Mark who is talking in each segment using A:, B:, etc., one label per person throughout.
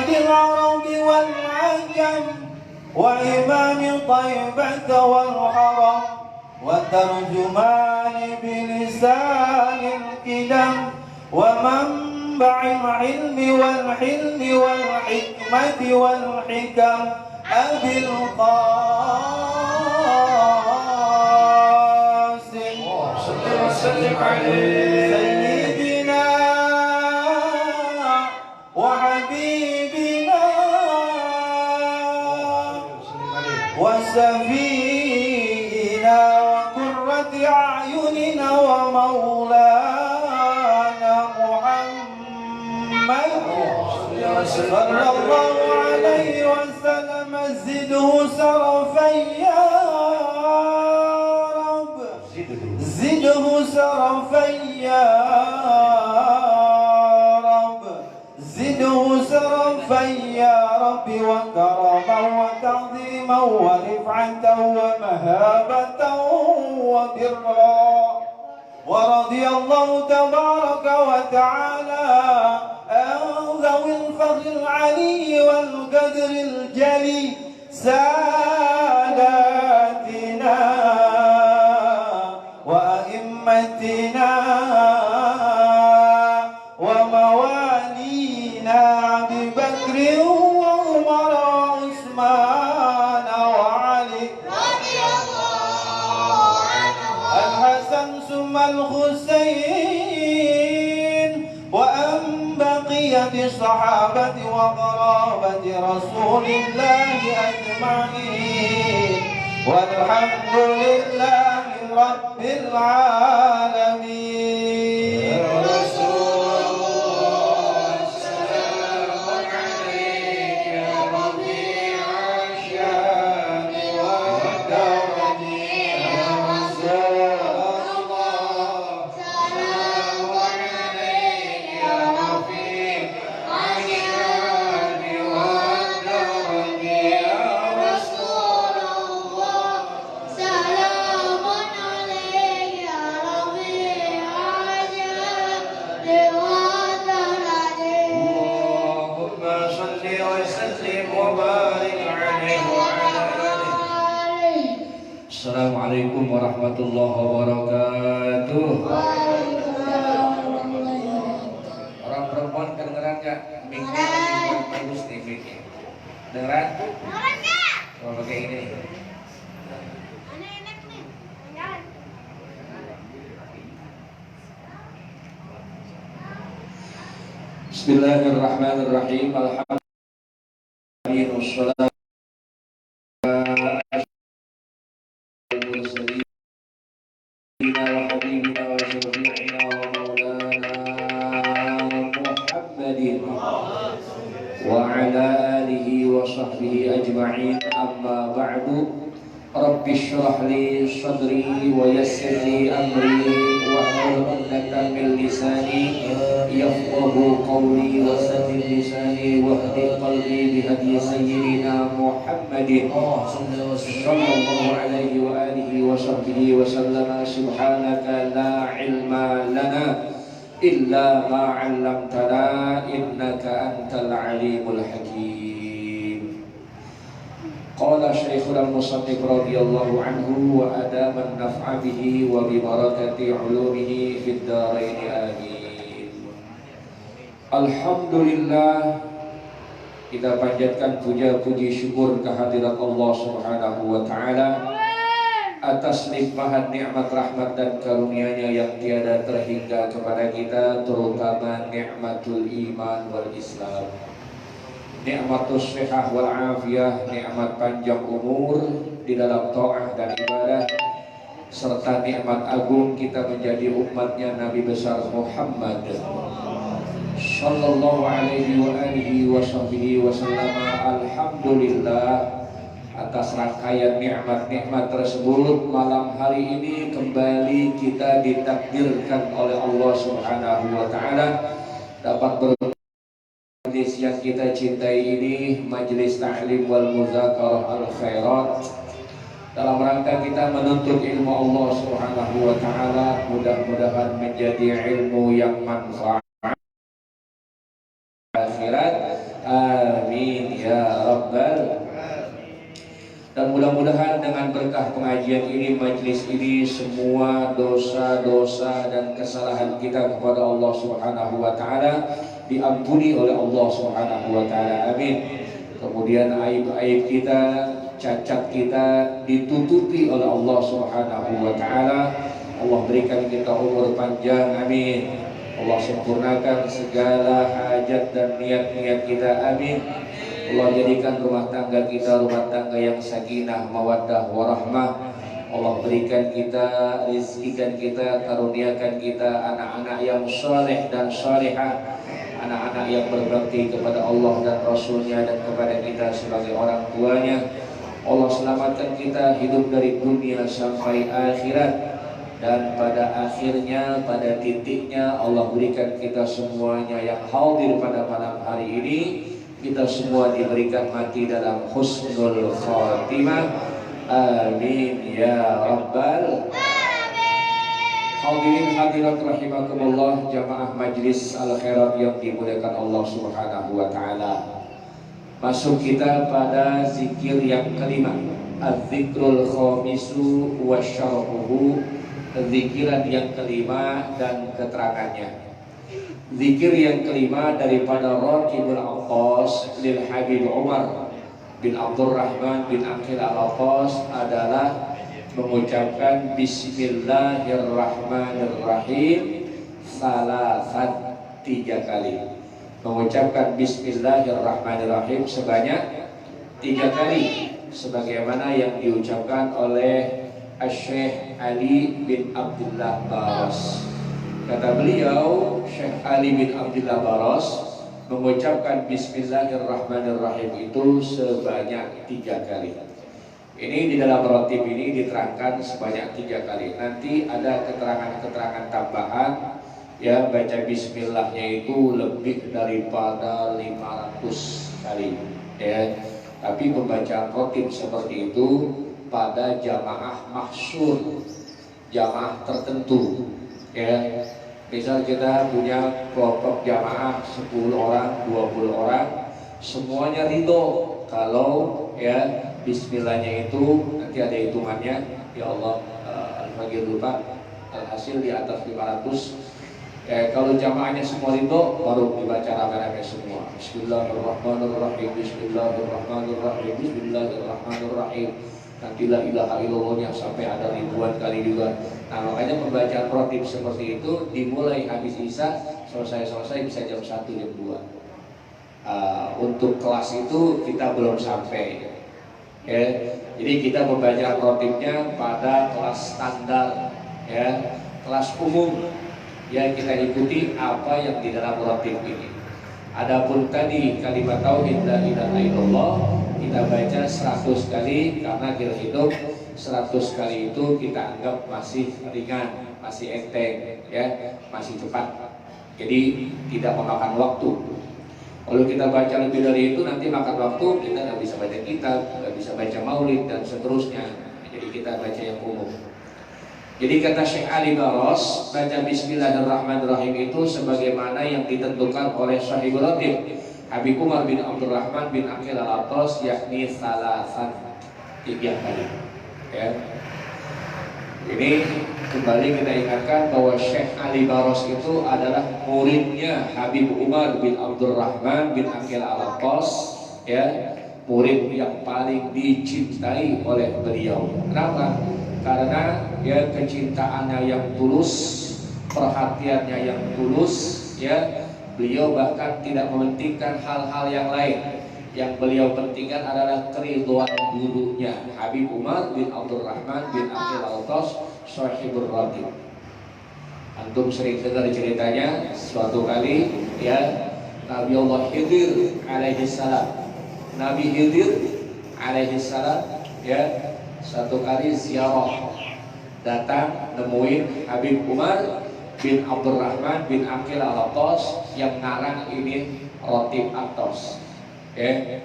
A: سيد العرب والعجم وإمام طيبة والحرم وترجمان بلسان الكلم ومنبع العلم والحلم والحكمة والحكم أبي القاسم صل وسلم عليه سيدنا وحبيبنا وسفينا وقرة أعيننا ومولانا محمد صلى الله عليه وسلم زده شرفا يا رب زده شرفا يا رب زده شرفا يا رب وكرما وتعظيما ورفعة ومهابة وبرا ورضي الله تبارك وتعالى عن ذوي الفضل العلي والقدر الجلي ساداتنا وأئمتنا وموالينا أبي بكر وعمر وعثمان وعلي رضي الله عنهم الحسن ثم الحسين وأن بقية الصحابة وقرابة رسول الله أجمعين والحمد لله رب العالمين يا رسول الله سلام عليك يا ربيع الشام والدرج يا رسول الله سلام عليك يا رفيع الشام والدرج يا رسول الله سلام عليك يا ربيع الشام والدرج اللهم صل وسلم وبارك عليه وعلى آله. Assalamualaikum warahmatullahi wabarakatuh. Orang perempuan kedengeran nggak? Miknya bagus nih miknya. Dengeran? Kalau pakai ini nih. Bismillahirrahmanirrahim. Alhamdulillah wassalatu أجمعين أما بعد رب اشرح لي صدري ويسر لي أمري واحلل عقدة من لساني يفقه قولي وسدد لساني واهد قلبي بهدي سيدنا محمد صلى الله عليه وآله وصحبه وسلم سبحانك لا علم لنا إلا ما علمتنا إنك أنت العليم الحكيم. قال شيخنا المصنف رضي الله عنه وأدام النفع به وببركة علومه في الدارين آمين. Alhamdulillah, kita panjatkan puja puji syukur kehadirat Allah Subhanahu wa taala atas limpahan nikmat rahmat dan karunia-Nya yang tiada terhingga kepada kita, terutama nikmatul iman wal Islam. Nikmatus sihah wal afiyah, nikmat panjang umur di dalam taat dan ibadah, serta nikmat agung kita menjadi umatnya Nabi besar Muhammad sallallahu alaihi wa alihi wa sahbihi wasallam. Alhamdulillah atas rangkaian nikmat-nikmat tersebut, malam hari ini kembali kita ditakdirkan oleh Allah Subhanahu wa taala dapat majelis yang kita cintai ini, majelis ta'lim wal muzakarah al khairat, dalam rangka kita menuntut ilmu Allah Subhanahu wa taala. Mudah-mudahan menjadi ilmu yang manfaat akhirat. rabbal. Dan mudah-mudahan dengan berkah pengajian ini, majelis ini, semua dosa-dosa dan kesalahan kita kepada Allah Subhanahu wa taala diampuni oleh Allah Subhanahu wa taala. Amin. Kemudian aib-aib kita, cacat kita ditutupi oleh Allah Subhanahu wa taala. Allah berikan kita umur panjang. Amin. Allah sempurnakan segala hajat dan niat-niat kita. Amin. Allah jadikan rumah tangga kita rumah tangga yang sakinah, mawaddah, warahmah. Allah berikan kita, rizkikan kita, karuniakan kita anak-anak yang saleh dan salihah, anak-anak yang berbakti kepada Allah dan Rasulnya dan kepada kita sebagai orang tuanya. Allah selamatkan kita hidup dari dunia sampai akhirat, dan pada akhirnya, pada titiknya Allah berikan kita semuanya yang hadir pada malam hari ini, kita semua diberikan mati dalam husnul khatimah. Amin ya rabbal. Hadirin hadirat rahimakumullah, jamaah majlis al khairat yang dimuliakan Allah Subhanahu wa taala. Masuk kita pada zikir yang kelima, az-zikrul khamisu wa syarhuhu, zikiran yang kelima dan keterangannya. Zikir yang kelima daripada Raqibul Aqas lil Habib Umar bin Abdurrahman bin Aqil Al-Aqas adalah mengucapkan Bismillahirrahmanirrahim salasan, 3 kali. Mengucapkan Bismillahirrahmanirrahim sebanyak 3 kali, sebagaimana yang diucapkan oleh Syekh Ali bin Abdullah Baras. Kata beliau, Syekh Ali bin Abdullah Baras mengucapkan Bismillahirrahmanirrahim itu sebanyak 3 kali. Ini di dalam rotib ini diterangkan sebanyak 3 kali. Nanti ada keterangan-keterangan tambahan, ya, baca Bismillahnya itu lebih daripada 500 kali, ya. Tapi pembacaan rotib seperti itu pada jamaah mahsyur, jamaah tertentu, ya. Misal kita punya kelompok jamaah 10 orang, 20 orang, semuanya ridho kalau ya Bismillahnya itu nanti ada hitungannya. Ya Allah, Al-Fagir lupa, alhasil di atas 500. Kalau jamaahnya semua ridho, baru dibaca rame-rame semua. Bismillahirrahmanirrahim, Bismillahirrahmanirrahim, Bismillahirrahmanirrahim. Nanti la ilaha illallahnya sampai ada ribuan kali juga. Nah, makanya pembacaan rotib seperti itu dimulai habis isya, selesai bisa jam 1, jam 2. Untuk kelas itu kita belum sampai, ya. Jadi kita membaca rotibnya pada kelas standar, ya, kelas umum, ya, kita ikuti apa yang di dalam rotib ini. Adapun tadi kalimat tauhid la ilaha illallah kita baca 100 kali, karena kita hidup 100 kali itu kita anggap masih ringan, masih enteng, ya, masih cepat. Jadi tidak memakan waktu. Kalau kita baca lebih dari itu nanti makan waktu, kita nggak bisa baca kitab, nggak bisa baca maulid dan seterusnya. Jadi kita baca yang umum. Jadi kata Syekh Ali Baras, baca Bismillahirrahmanirrahim itu sebagaimana yang ditentukan oleh Sahibul Ratib Habib Umar bin Abdurrahman bin Aqil Al-Aqas, yakni salasan, 3 kali, ya. Ini kembali kita ingatkan bahwa Syekh Ali Baras itu adalah muridnya Habib Umar bin Abdurrahman bin Aqil Al-Aqas, ya, murid yang paling dicintai oleh beliau. Kenapa? Karena ya kecintaannya yang tulus, perhatiannya yang tulus, ya. Beliau bahkan tidak mementingkan hal-hal yang lain. Yang beliau pentingkan adalah keridhaan gurunya Habib Umar bin Abdurrahman bin Aqil Al-Aqas, Sahibur Ratib. Antum sering dengar ceritanya, suatu kali, ya, Nabi Allah Khidir alaihi salam. Nabi Khidir alaihi salam, ya, satu kali ziarah, datang nemuin Habib Umar bin Abdurrahman bin Aqil Al-Aqas yang ngarang ini Rotib Atos. Ya,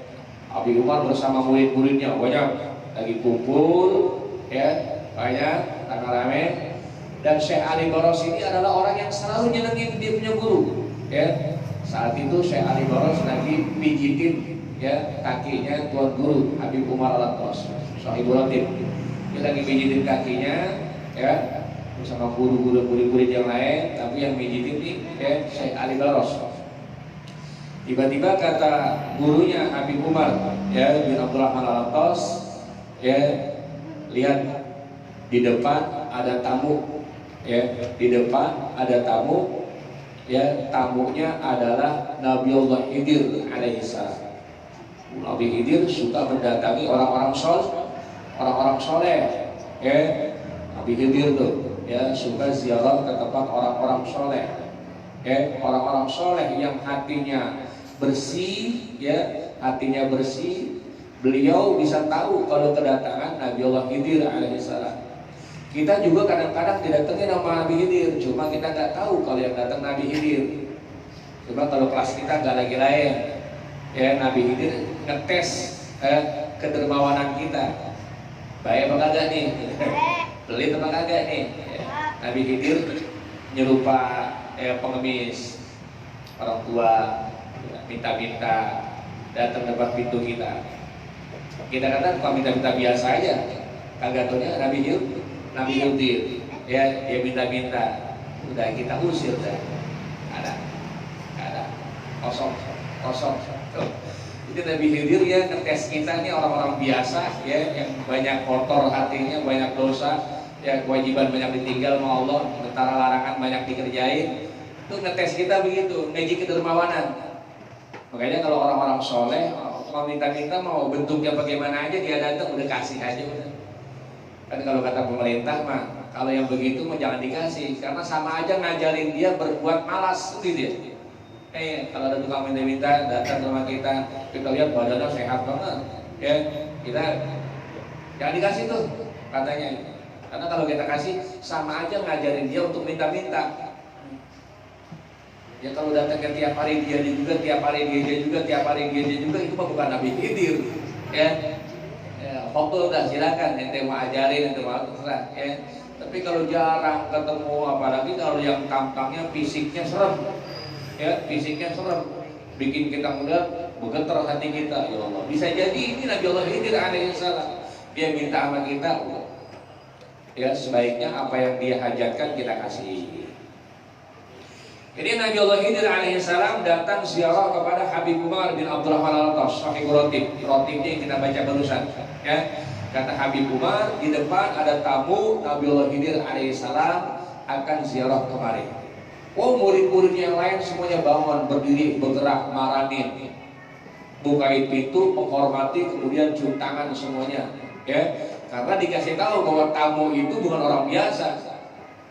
A: Habib Umar bersama murid-muridnya banyak lagi kumpul, ya, banyak rame-rame. Dan Syekh Ali Baras ini adalah orang yang selalu nyenengin dia punya guru, ya. Saat itu Syekh Ali Baras lagi pijitin, ya kakinya tuan guru Habib Umar Al-Attas, Sahibul Ratib. Dia lagi mijitin kakinya, ya bersama guru-guru murid-murid yang lain, tapi yang mijitin nih ya Syekh Ali Baros. Tiba-tiba kata gurunya Habib Umar ya bin Abdurrahman Al-Attas, ya lihat di depan ada tamu, ya di depan ada tamu, ya tamunya adalah Nabiullah Khidir alaihissalam. Nabi Khidir suka mendatangi orang-orang soleh, ya Nabi Khidir tuh ya suka ziarah ke tempat orang-orang soleh, ya orang-orang soleh yang hatinya bersih, ya hatinya bersih. Beliau bisa tahu kalau kedatangan Nabiullah Khidir alaihissalam. Kita juga kadang-kadang didatengin sama Nabi Khidir, cuma kita nggak tahu kalau yang datang Nabi Khidir. Cuma kalau kelas kita nggak lagi lain, ya Nabi Khidir ngetes kedermawanan kita. Baik apa kagak nih? Pelit apa kagak nih? Nabi Khidir nyerupa pengemis, orang tua minta-minta datang depan pintu kita. Kita kata kalau minta-minta biasa aja, kagak taunya Nabi Khidir, ya dia minta-minta, udah kita usir dah, ada kosong. Tuh. Itu Nabi Khidir ya ngetes kita nih orang-orang biasa, ya yang banyak kotor hatinya, banyak dosa, ya kewajiban banyak ditinggal sama Allah, sementara larangan banyak dikerjain. Itu ngetes kita begitu, ngeji kedermawanan. Makanya kalau orang-orang soleh mau minta-minta, mau bentuknya bagaimana aja dia datang udah kasih aja udah. Kan kalau kata pemerintah mah kalau yang begitu mah jangan dikasih, karena sama aja ngajarin dia berbuat malas gitu ya. Kalau ada tukang minta-minta datang ke rumah kita lihat badannya sehat banget, ya kita jangan dikasih tuh katanya. Karena kalau kita kasih sama aja ngajarin dia untuk minta-minta. Ya kalau datang ke tiap hari dia juga, tiap hari dia juga, tiap hari dia juga, itu mah bukan Nabi Khidir, ya. Foto udah silakan, ente mau ajarin, ente mau terserah, ya. Tapi kalau jarang ketemu, apalagi kalau yang tampangnya fisiknya serem, ya fisiknya serem, bikin kita mudah bergetar hati kita, ya Allah. Bisa jadi ini Nabiullah Khidir alaihissalam, dia minta sama kita, ya sebaiknya apa yang dia hajatkan kita kasih. Jadi Nabiullah Khidir alaihissalam datang ziarah kepada Habib Umar bin Abdurrahman Al-Attas, Sahibul Ratib. Ratibnya yang kita baca barusan, ya. Kata Habib Umar, di depan ada tamu Nabiullah Khidir alaihissalam akan ziarah kemari. Oh, murid-muridnya yang lain semuanya bangun, berdiri, bergerak, maranin, bukain pintu, menghormati, kemudian cium tangan semuanya, ya. Karena dikasih tahu bahwa tamu itu bukan orang biasa,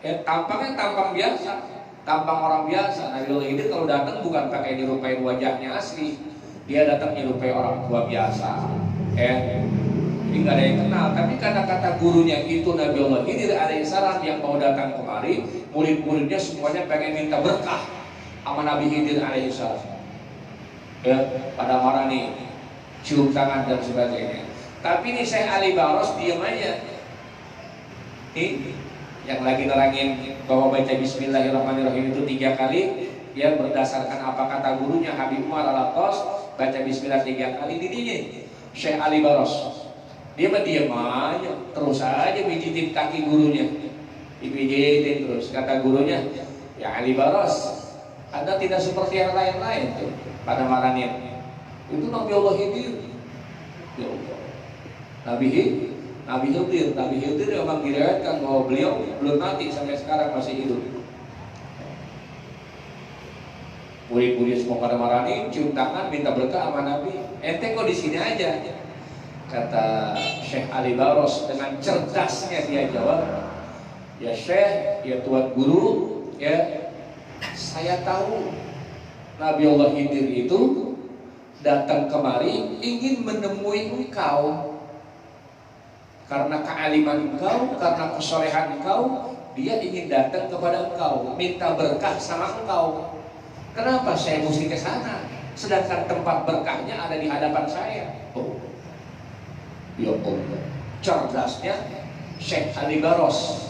A: ya. Tampangnya tampang biasa, tampang orang biasa. Nabiullah Khidir kalau datang bukan pakai nyerupai wajahnya asli, dia datang nyerupai orang tua biasa, ya. Jadi nggak ada yang kenal, tapi kata-kata gurunya itu Nabiullah Khidir alaihissalam yang mau datang kemari, murid-muridnya semuanya pengen minta berkah sama Nabi Khidir alaihissalam, ya pada marah nih, cium tangan dan sebagainya. Tapi ini Syekh Ali Baros diam aja. Nih yang lagi nerangin bahwa baca Bismillahirrahmanirrahim itu 3 kali, ya berdasarkan apa kata gurunya Habib Umar Al-Attas, baca Bismillah 3 kali. Didinya Syekh Ali Baros dia mah diam aja, terus aja pijitin kaki gurunya, dipijitin terus. Kata gurunya, ya Ali Baros, Anda tidak seperti yang lain-lain tuh pada marahnya. Itu Nabiullah Khidir, ya Allah. Nabi Khidir memang diriwayatkan bahwa beliau belum mati sampai sekarang masih hidup. Murid-murid semua pada marahnya, cium tangan, minta berkah sama Nabi. Ente kok di sini aja? Kata Syekh Ali Baros dengan cerdasnya dia jawab, ya Syekh, ya Tuan Guru, ya saya tahu Nabiullah Khidir itu datang kemari ingin menemui engkau. Karena kealiman engkau, karena kesolehan engkau, dia ingin datang kepada engkau, minta berkah sama engkau. Kenapa saya mesti ke sana? Sedangkan tempat berkahnya ada di hadapan saya. Oh, ya Allah, cerdasnya Syekh Ali Baros,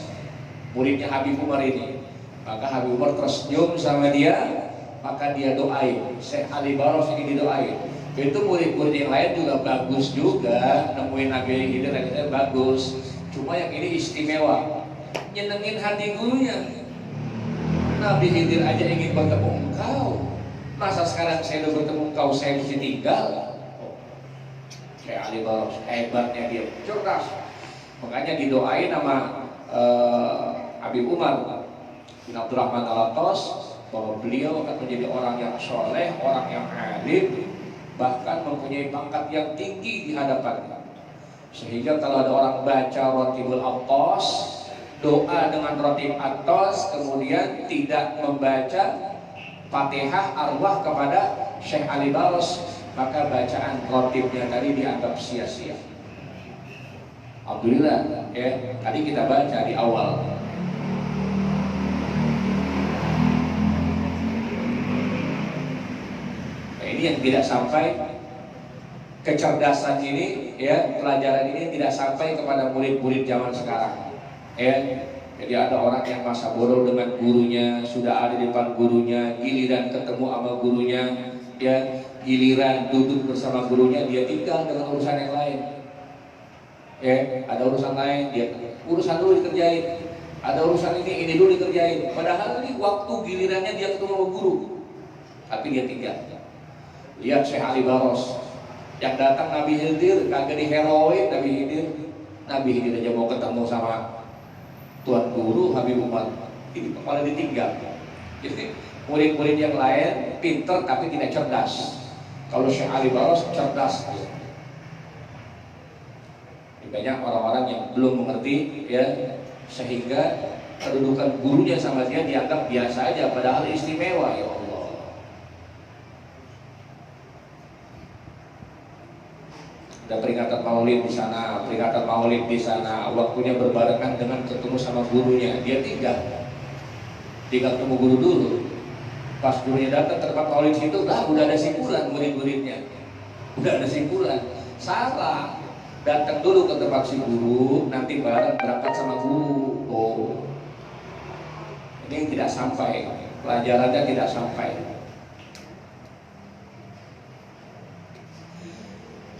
A: muridnya Habib Umar ini. Maka Habib Umar tersenyum sama dia, maka dia doain. Syekh Ali Baros ini didoain. Itu murid-murid yang lain juga bagus juga, nemuin Nabi Khidir akhirnya bagus. Cuma yang ini istimewa, nyenengin hati gurunya. Nabi Khidir aja ingin bertemu engkau, masa sekarang saya udah bertemu engkau saya mesti tinggal? Syekh Ali Baros hebatnya dia, cerdas. Makanya didoain sama Habib Umar bin Abdurrahman Al-Attas bahwa beliau akan menjadi orang yang soleh, orang yang alim, bahkan mempunyai pangkat yang tinggi di hadapannya. Sehingga kalau ada orang baca Ratibul Attas, doa dengan Ratib Attas, kemudian tidak membaca Fatihah arwah kepada Syekh Ali Baros, maka bacaan Ratibnya tadi dianggap sia-sia. Alhamdulillah ya, tadi kita baca di awal. Ini yang tidak sampai, kecerdasan ini ya, pelajaran ini tidak sampai kepada murid-murid zaman sekarang ya. Jadi ada orang yang masa bodoh dengan gurunya, sudah ada di depan gurunya, giliran ketemu sama gurunya ya, giliran duduk bersama gurunya dia tinggal dengan urusan yang lain ya. Ada urusan lain, dia urusan dulu dikerjain, ada urusan ini dulu dikerjain, padahal ini waktu gilirannya dia ketemu sama guru tapi dia tinggal. Lihat Syekh Ali Baros yang datang Nabi Khidir, kagak diheroin Nabi Khidir aja mau ketemu sama Tuan Guru Habib Umar, ini malah ditinggal. Jadi murid-murid yang lain pinter tapi tidak cerdas. Kalau Syekh Ali Baros cerdas. Banyak orang-orang yang belum mengerti ya, sehingga kedudukan gurunya sama dia dianggap biasa aja, padahal istimewa. Ya Allah. Ada peringatan maulid di sana, peringatan maulid di sana, waktunya berbarengan dengan ketemu sama gurunya, dia tinggal ketemu guru dulu. Pas gurunya datang ke tempat maulid situ, udah ada simpulan murid-muridnya, udah ada simpulan. Salah, datang dulu ke tempat si guru, nanti bareng berangkat sama guru. Oh, ini tidak sampai, pelajarannya tidak sampai.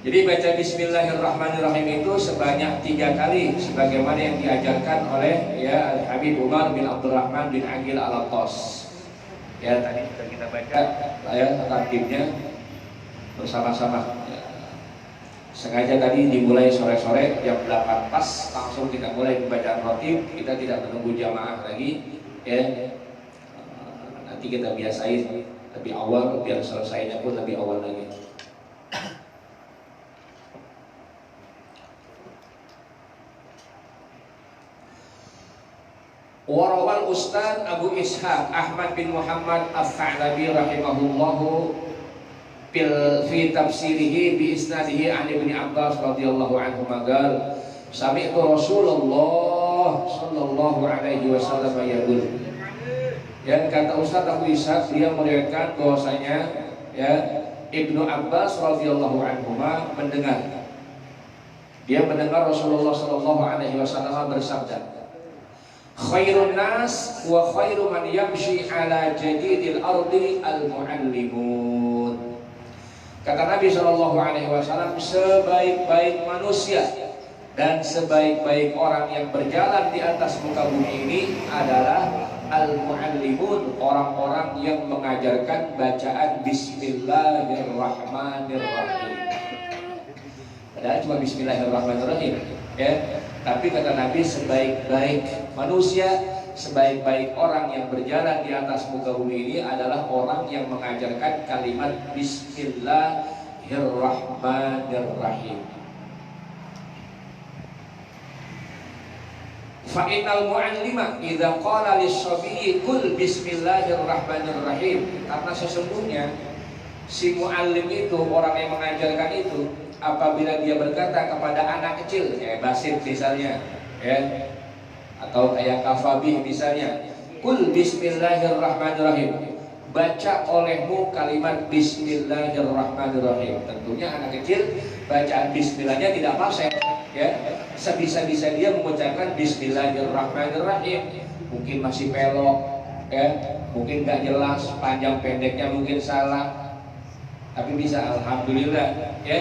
A: Jadi baca Bismillahirrahmanirrahim itu sebanyak 3 kali, sebagaimana yang diajarkan oleh ya Habib Umar bin Abdurrahman bin Aqil Al-Attas. Ya tadi sudah kita baca ya tartibnya bersama-sama. Ya. Sengaja tadi dimulai sore-sore jam 8 pas, langsung kita mulai pembacaan ratib, kita tidak menunggu jamaah lagi. Ya nanti kita biasain lebih awal biar selesainya pun lebih awal lagi. Warawal Ustaz Abu Ishaq Ahmad bin Muhammad Al-Tha'labi rahimahullahu fi tafsirihi bi isnadihi an Ibnu Abbas radhiyallahu anhu magal sami'tu Rasulullah sallallahu alaihi wasallam yaqul. Dan kata Ustaz Abu Ishaq, dia meriwayatkan bahwasanya ya Ibnu Abbas radhiyallahu anhu mendengar, dia mendengar Rasulullah sallallahu alaihi wasallam bersabda, khairun nas wa khairu man yamshi ala jadidil ardi al-muallimun. Kata Nabi SAW, sebaik-baik manusia dan sebaik-baik orang yang berjalan di atas muka bumi ini adalah al-muallimun, orang-orang yang mengajarkan bacaan Bismillahirrahmanirrahim. Padahal cuma Bismillahirrahmanirrahim ya. Tapi kata Nabi, sebaik-baik manusia, sebaik-baik orang yang berjalan di atas muka bumi ini adalah orang yang mengajarkan kalimat Bismillahirrahmanirrahim. Fa'innal mu'allima idza qala lis-sabiyyi qul bismillahirrahmanirrahim. Karena sesungguhnya si mu'allim itu, orang yang mengajarkan itu, apabila dia berkata kepada anak kecil kayak Basit misalnya ya, atau kayak Kafabih misalnya, kul bismillahirrahmanirrahim, baca olehmu kalimat bismillahirrahmanirrahim. Tentunya anak kecil bacaan bismillahnya tidak fasih ya, sebisa-bisa dia mengucapkan bismillahirrahmanirrahim. Mungkin masih pelok ya, mungkin gak jelas panjang pendeknya, mungkin salah. tapi bisa alhamdulillah ya.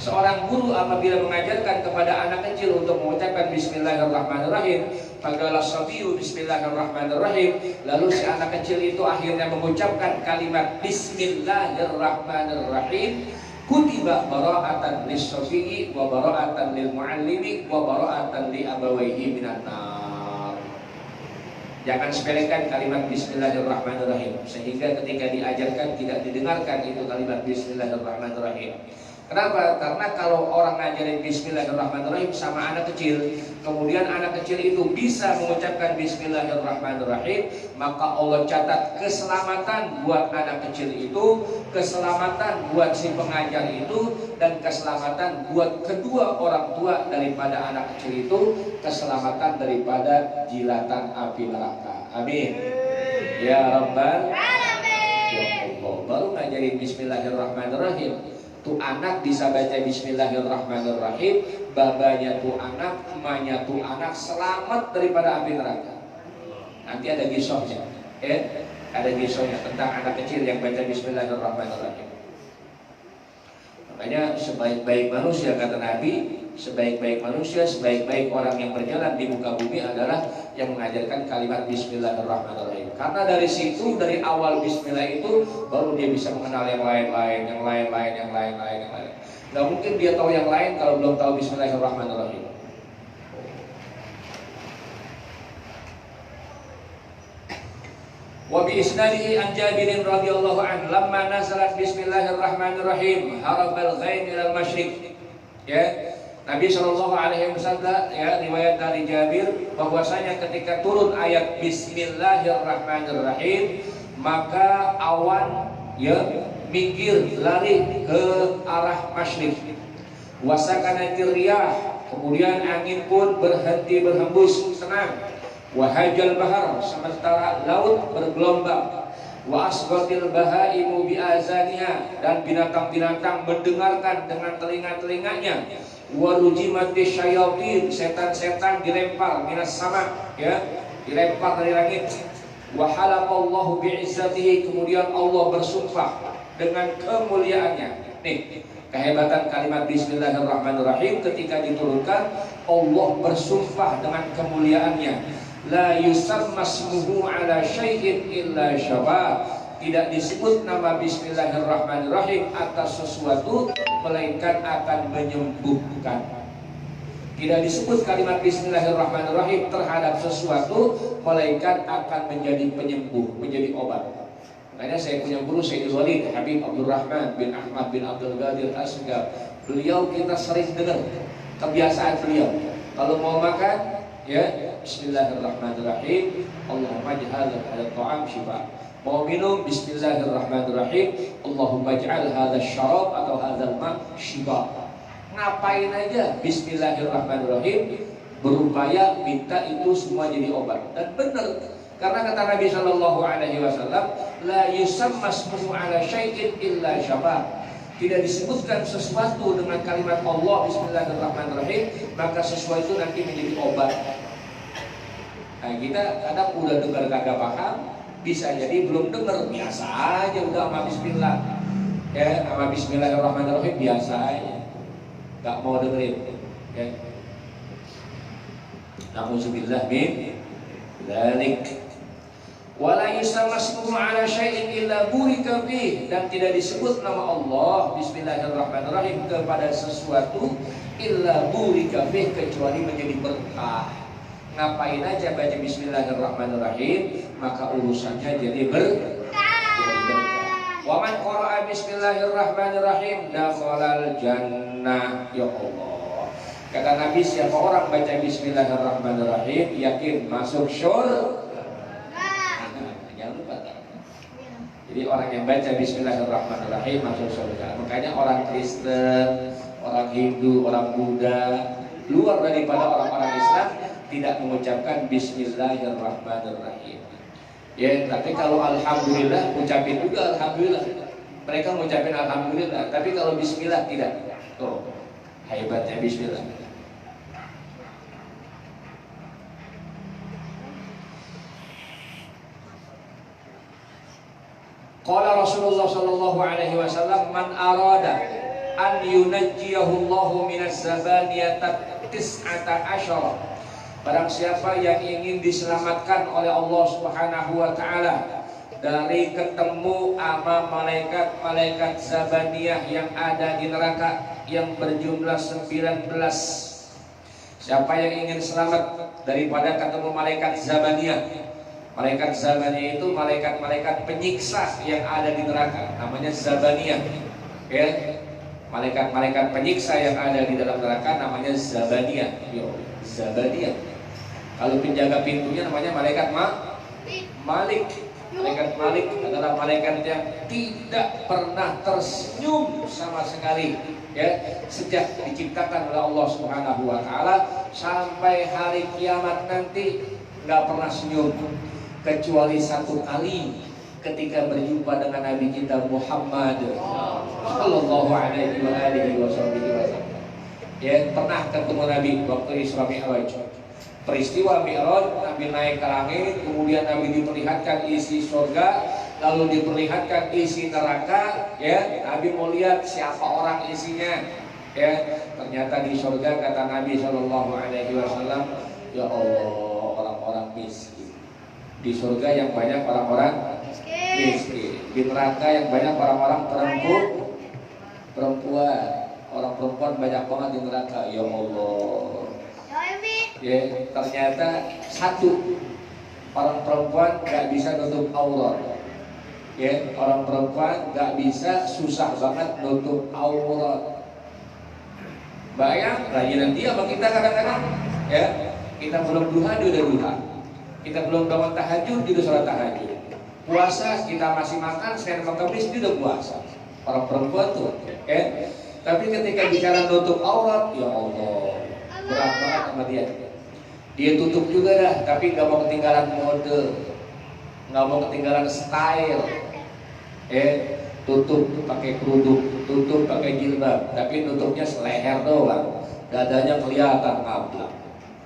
A: Seorang guru apabila mengajarkan kepada anak kecil untuk mengucapkan bismillahirrahmanirrahim, faqala sabiyu bismillahirrahmanirrahim, lalu si anak kecil itu akhirnya mengucapkan kalimat bismillahirrahmanirrahim, kutiba bara'atan lis-sabiyi wa bara'atan lil muallimi wa bara'atan li abawayhi minan nar. Jangan sepelekan kalimat bismillahirrahmanirrahim, sehingga ketika diajarkan tidak didengarkan itu kalimat bismillahirrahmanirrahim. Kenapa? Karena kalau orang ngajarin bismillahirrahmanirrahim sama anak kecil, kemudian anak kecil itu bisa mengucapkan bismillahirrahmanirrahim, maka Allah catat keselamatan buat anak kecil itu, keselamatan buat si pengajar itu, dan keselamatan buat kedua orang tua daripada anak kecil itu, keselamatan daripada jilatan api neraka. Amin. Ya Rabbal Alamin. Ya Allah, baru ngajarin bismillahirrahmanirrahim. Tuh anak bisa baca bismillahirrahmanirrahim, babanya tuh anak, emaknya tuh anak selamat daripada api neraka. Nanti ada kisahnya, ada kisahnya tentang anak kecil yang baca bismillahirrahmanirrahim. Makanya sebaik-baik manusia, kata Nabi, sebaik-baik manusia, sebaik-baik orang yang berjalan di muka bumi adalah yang mengajarkan kalimat bismillahirrahmanirrahim. Karena dari situ, dari awal bismillah itu, baru dia bisa mengenal yang lain-lain. Gak mungkin dia tahu yang lain kalau belum tahu bismillahirrahmanirrahim. Wa bi isnadihi an Jabirin radhiyallahu anhu lamma nazalat bismillahirrahmanirrahim harabal ghaib ilal masyriq. Ya, Nabi Shallallahu Alaihi Wasallam, ya, riwayat dari Jabir bahwasanya ketika turun ayat bismillahirrahmanirrahim, maka awan ya minggir lari ke arah masyriq. Wasakanatir riyah, kemudian angin pun berhenti berhembus tenang. Wahajal bahar, sementara laut bergelombang. Wa asbatil bahaimu biazaniha, dan binatang-binatang mendengarkan dengan telinga-telinganya. Wa rujimati syayatin, setan-setan dilempar minas sama, ya, dilempar dari langit. Wa halaqallahu bi'izzatihi, kemudian Allah bersumpah dengan kemuliaannya. Nih, kehebatan kalimat bismillahirrahmanirrahim ketika diturunkan, Allah bersumpah dengan kemuliaannya. La yusamma ismuhu ala syai'in illa syabah, tidak disebut nama bismillahirrahmanirrahim atas sesuatu melainkan akan menyembuhkan. Tidak disebut kalimat bismillahirrahmanirrahim terhadap sesuatu melainkan akan menjadi penyembuh, menjadi obat. Makanya saya punya guru Sayyidul Walid Habib Abdurrahman bin Ahmad bin Abdul Qadir Asgaf. Beliau kita sering dengar kebiasaan beliau kalau mau makan, ya, bismillahirrahmanirrahim, Allahumma ij'al hadha ta'am syifa. Mau minum, bismillahirrahmanirrahim, Allahumma ij'al hadha syarab atau hadha ma syifa. Ngapain aja bismillahirrahmanirrahim, berupaya minta itu semua jadi obat. Dan benar, karena kata Nabi Shallallahu Alaihi Wasallam, la yusamma ismuhu ala syai'in illa syabah. Tidak disebutkan sesuatu dengan kalimat Allah bismillahirrahmanirrahim, maka sesuatu itu nanti menjadi obat. Nah, kita kadang udah dengar kagak paham, bisa jadi belum dengar, biasa aja udah sama bismillah. Ya, sama bismillahirrahmanirrahim biasa aja, nggak mau dengerin. Ya. Nauzubillah min dzalik. Wala yusammasmu ala syai'in illa burika fih, dan tidak disebut nama Allah bismillahirrahmanirrahim kepada sesuatu illa burika fih, kecuali menjadi berkah. Ngapain aja baca bismillahirrahmanirrahim, maka urusannya jadi berkah. Wa man qara'a bismillahirrahmanirrahim dakhalal jannah. Ya Allah, kata Nabi, siapa orang baca bismillahirrahmanirrahim yakin masuk syurga. Jadi orang yang baca bismillahirrahmanirrahim masuk surga. Makanya orang Kristen, orang Hindu, orang Buddha, luar daripada orang-orang Islam tidak mengucapkan bismillahirrahmanirrahim. Ya, tapi kalau alhamdulillah ucapin juga alhamdulillah. Mereka mengucapin alhamdulillah, tapi kalau bismillah tidak. Tuh, hebatnya bismillah. Qala Rasulullah sallallahu alaihi wasallam, man arada an yunajjiyahu Allahu minaz zabaniyata tis'ata asyara. Barang siapa yang ingin diselamatkan oleh Allah Subhanahu wa taala dari ketemu sama malaikat-malaikat zabaniyah yang ada di neraka yang berjumlah 19. Siapa yang ingin selamat daripada ketemu malaikat zabaniyah? Malaikat zabaniyah itu malaikat-malaikat penyiksa yang ada di neraka, namanya zabaniyah. Ya, malaikat-malaikat penyiksa yang ada di dalam neraka namanya zabaniyah. Yo, zabaniyah. Kalau penjaga pintunya namanya malaikat Malik. Malaikat Malik adalah malaikat yang tidak pernah tersenyum sama sekali, ya, sejak diciptakan oleh Allah Subhanahu wa taala sampai hari kiamat nanti nggak pernah senyum, kecuali satu kali ketika berjumpa dengan Nabi kita Muhammad sallallahu alaihi wasallam. Ya, pernah ketemu Nabi waktu Isra Mi'raj. Peristiwa Mi'raj, Nabi naik ke langit, kemudian Nabi diperlihatkan isi surga, lalu diperlihatkan isi neraka. Ya, Nabi mau lihat siapa orang isinya. Ya, ternyata di surga kata Nabi sallallahu alaihi wasallam, ya Allah, orang-orang miskin. Di surga yang banyak orang-orang miskin. Di neraka yang banyak orang-orang perempuan. Orang perempuan banyak banget di neraka. Ya Allah. Ya, ternyata satu, orang perempuan gak bisa nutup aurat. Ya, orang perempuan gak bisa, susah banget nutup aurat. Bayang, layanan dia sama kita kadang-kadang. Ya, kita belum duha, dia udah duha. Kita belum bangun tahajud, dia udah sholat tahajud. Puasa, kita masih makan, Senin sama Kamis, dia udah puasa. Orang perempuan tuh, ya. Tapi ketika bicara nutup aurat, ya Allah, berat banget sama dia. Dia tutup juga dah, tapi gak mau ketinggalan mode, gak mau ketinggalan style. Tutup pakai kerudung, tutup pakai jilbab, tapi tutupnya seleher doang, dadanya kelihatan ngablak.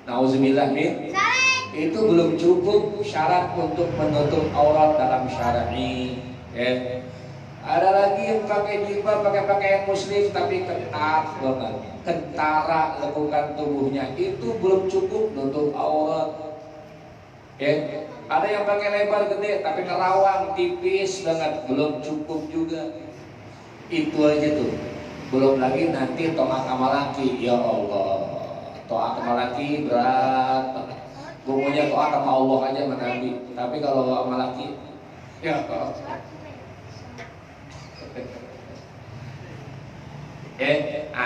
A: Nauzubillah min. Itu belum cukup syarat untuk menutup aurat dalam syar'i. Ada lagi yang pakai jilbab, pakai pakaian muslim tapi ketat banget, kentara lekukan tubuhnya, itu belum cukup nutup aurat. Ada yang pakai lebar gede tapi nerawang tipis banget, belum cukup juga. Itu aja tuh. Belum lagi nanti to'at sama laki. Ya Allah, to'at sama laki berat banget. Gue maunya to'at sama Allah aja sama Nabi, tapi kalau sama laki, ya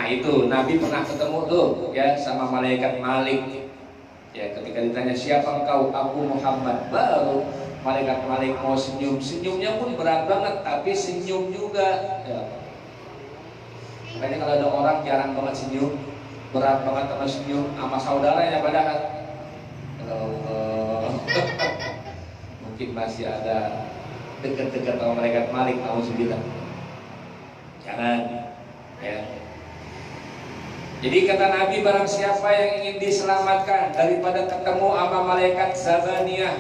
A: itu Nabi pernah ketemu tuh ya sama malaikat Malik. Ya, ketika ditanya siapa engkau, aku Muhammad, baru malaikat Malik mau senyum. Senyumnya pun berat banget, tapi senyum juga. Ya. Makanya kalau ada orang jarang banget senyum, berat banget sama senyum, sama saudaranya padahal. Mungkin masih ada dekat-dekat sama malaikat Malik, nauzubillah. Jangan. Ya. Jadi kata Nabi, barang siapa yang ingin diselamatkan daripada ketemu sama malaikat zabaniyah,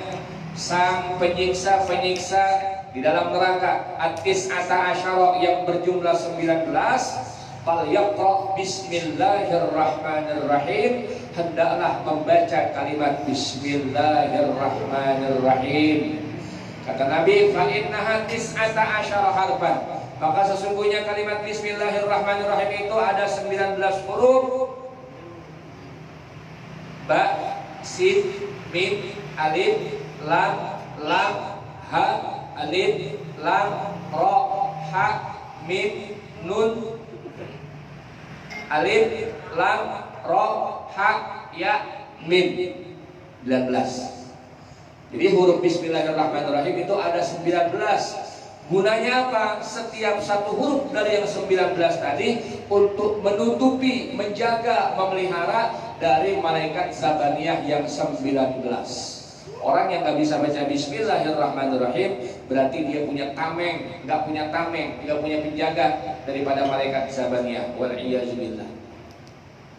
A: sang penyiksa-penyiksa di dalam neraka, at-tis'ata asyara yang berjumlah 19, falyaqra bismillahirrahmanirrahim, hendaklah membaca kalimat bismillahirrahmanirrahim. Kata Nabi, fa innaha tis'ata asyara harfan, maka sesungguhnya kalimat bismillahirrahmanirrahim itu ada 19 huruf. Ba, sin, mim, alif, lam, ha, alif, lam, ro, ha, mim, nun, alif, lam, ro, ha, ya, mim. 19. Jadi huruf bismillahirrahmanirrahim itu ada 19. Gunanya apa? Setiap satu huruf dari yang 19 tadi untuk menutupi, menjaga, memelihara dari malaikat zabaniyah yang 19. Orang yang gak bisa baca bismillahirrahmanirrahim berarti dia punya tameng, gak punya penjaga daripada malaikat zabaniyah. Wal iyyazubillah.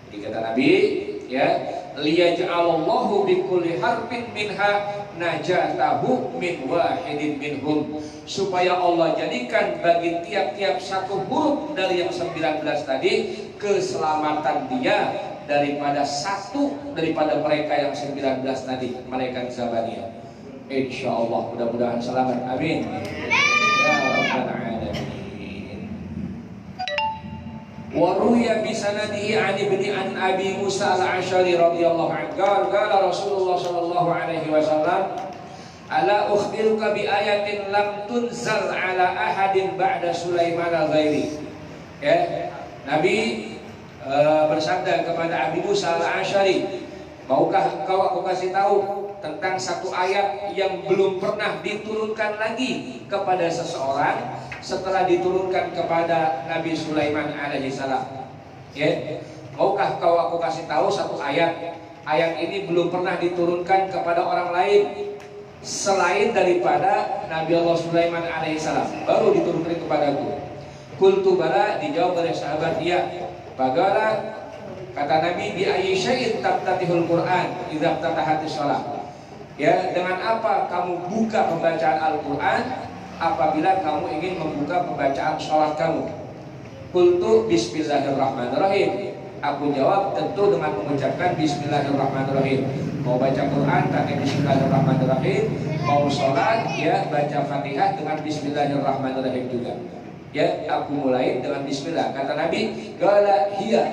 A: Jadi kata Nabi, ya, liyaj'alallahu bikulli harfin minha najatahu min wahidin minhum, supaya Allah jadikan bagi tiap-tiap satu huruf dari yang 19 tadi keselamatan dia daripada satu daripada mereka yang 19 tadi, malaikat Zabaniyah. Insyaallah, mudah-mudahan selamat. Amin. Ya rabbal alamin. Wa ruya bi sanadihi an ibni an Abi Musa al-Asy'ari radhiyallahu anhu qala Rasulullah sallallahu alaihi wasallam ala ukhbiruka bi ayatin lam tunzal ala ahadin ba'da Sulaiman al-ghairi. Ya, Nabi bersabda kepada Abi Musa al-Asy'ari, maukah kau aku kasih tahu tentang satu ayat yang belum pernah diturunkan lagi kepada seseorang setelah diturunkan kepada Nabi Sulaiman alaihissalam. Ya, maukah kau aku kasih tahu satu ayat? Ayat ini belum pernah diturunkan kepada orang lain selain daripada Nabi Allah Sulaiman alaihissalam, baru diturunkan kepadaku. Qultu bala, dijawab oleh sahabat dia. Bagala, kata Nabi, bi ayyi syai'in tabtatihul Qur'an idza ftatahatis shalah. Ya, dengan apa kamu buka pembacaan Al-Quran apabila kamu ingin membuka pembacaan sholat kamu? Qultu bismillahirrahmanirrahim. Aku jawab tentu dengan mengucapkan bismillahirrahmanirrahim. Mau baca Quran pakai bismillahirrahmanirrahim, mau sholat ya baca Fatihah dengan bismillahirrahmanirrahim juga. Ya, aku mulai dengan bismillah. Kata Nabi, qala hiya.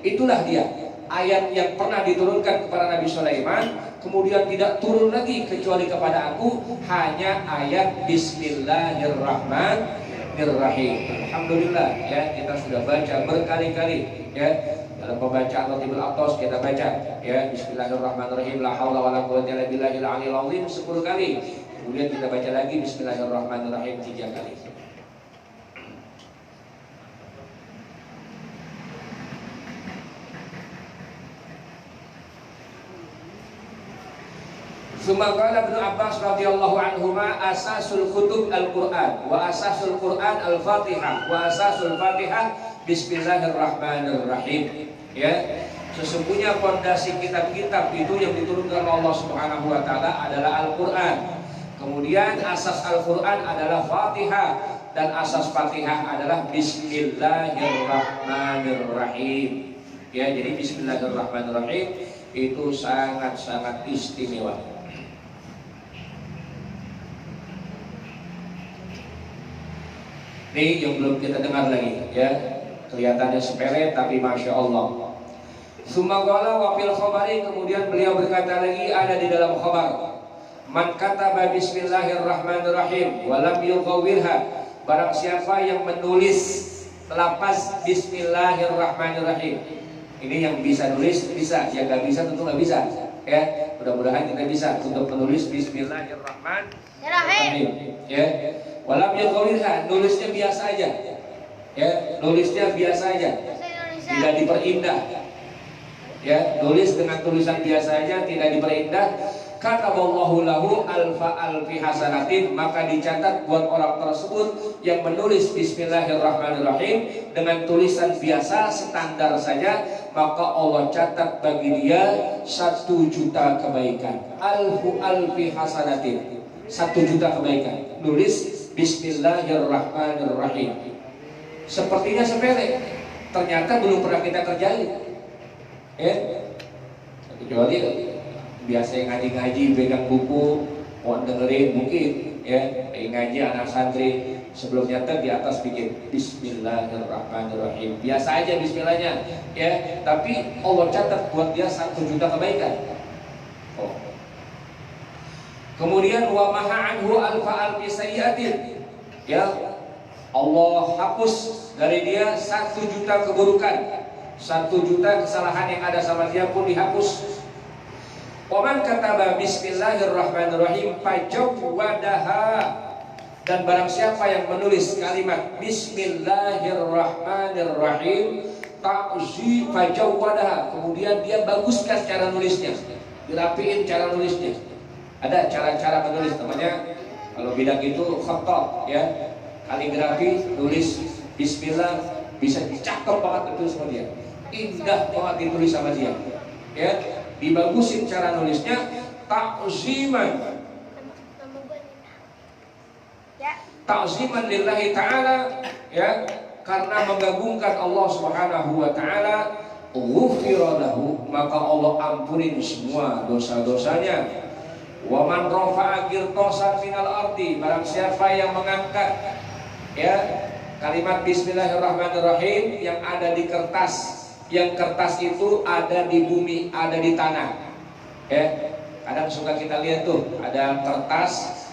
A: Itulah dia ayat yang pernah diturunkan kepada Nabi Sulaiman, kemudian tidak turun lagi kecuali kepada aku, hanya ayat bismillahirrahmanirrahim. Alhamdulillah ya, kita sudah baca berkali-kali ya. Dalam pembacaan Ratibul Atos kita baca ya bismillahirrahmanirrahim, la haula wala quwwata illa billahil aliyil azim 10 kali. Kemudian kita baca lagi bismillahirrahmanirrahim 3 kali. Summa qala Ibnu Abbas radhiyallahu anhuma asasul kutub al-Qur'an wa asasul Qur'an al-Fatihah wa asasul Fatihah bismillahirrahmanirrahim. Ya, sesungguhnya fondasi kitab-kitab itu yang diturunkan Allah Subhanahu wa taala adalah Al-Qur'an. Kemudian asas Al-Qur'an adalah Fatihah dan asas Fatihah adalah bismillahirrahmanirrahim. Ya, jadi bismillahirrahmanirrahim itu sangat-sangat istimewa. Ini yang belum kita dengar lagi ya, kelihatannya sepele tapi masya Allah. Summa qala wa fil khabari, kemudian beliau berkata lagi ada di dalam khabar, man kataba bismillahirrahmanirrahim wa lam yughawwirha, barang siapa yang menulis lafaz bismillahirrahmanirrahim. Ini yang bisa nulis bisa, yang nggak bisa tentu nggak bisa ya. Mudah-mudahan kita bisa untuk menulis bismillahirrahmanirrahim ya. Walam yughawwirha, nulisnya biasa aja ya, nulisnya biasa aja, tidak diperindah ya, nulis dengan tulisan biasa aja, tidak diperindah. Kataballahu lahu alfi hasanatin, maka dicatat buat orang tersebut yang menulis bismillahirrahmanirrahim dengan tulisan biasa standar saja, maka Allah catat bagi dia 1 juta kebaikan. Alfi hasanatin, 1 juta kebaikan nulis bismillahirrahmanirrahim. Sepertinya sepele, ternyata belum pernah kita kerjain ya. Kecuali biasa yang ngaji-ngaji pegang buku mau dengerin mungkin ya, ngaji anak santri sebelum nyatet di atas bikin bismillahirrahmanirrahim, biasa aja bismillahnya ya, tapi Allah catat buat dia 1 juta kebaikan. Kemudian wa maha anhu alfi sayyi'atin, ya Allah hapus dari dia 1 juta keburukan, 1 juta kesalahan yang ada sama dia pun dihapus. Waman kataba bismillahirrahmanirrahim fajawwadaha, dan barang siapa yang menulis kalimat bismillahirrahmanirrahim ta'zi fajawwadaha, kemudian dia baguskan cara nulisnya, dirapiin cara nulisnya. Ada cara-cara menulis namanya, kalau bidang itu khattah ya, kaligrafi, nulis bismillah bisa cakep banget itu sama dia, indah banget ditulis sama dia ya. dibagusin cara nulisnya ta'ziman. Ta'ziman lillahi ta'ala, ya, karena mengagungkan Allah Subhanahu wa taala. Ghufira lahu, maka Allah ampunin semua dosa-dosanya. Wa man rafa'a qirtasan minal ardi, barang siapa yang mengangkat, ya, kalimat bismillahirrahmanirrahim yang ada di kertas, yang kertas itu ada di bumi, ada di tanah, ya. Kadang suka kita lihat tuh ada kertas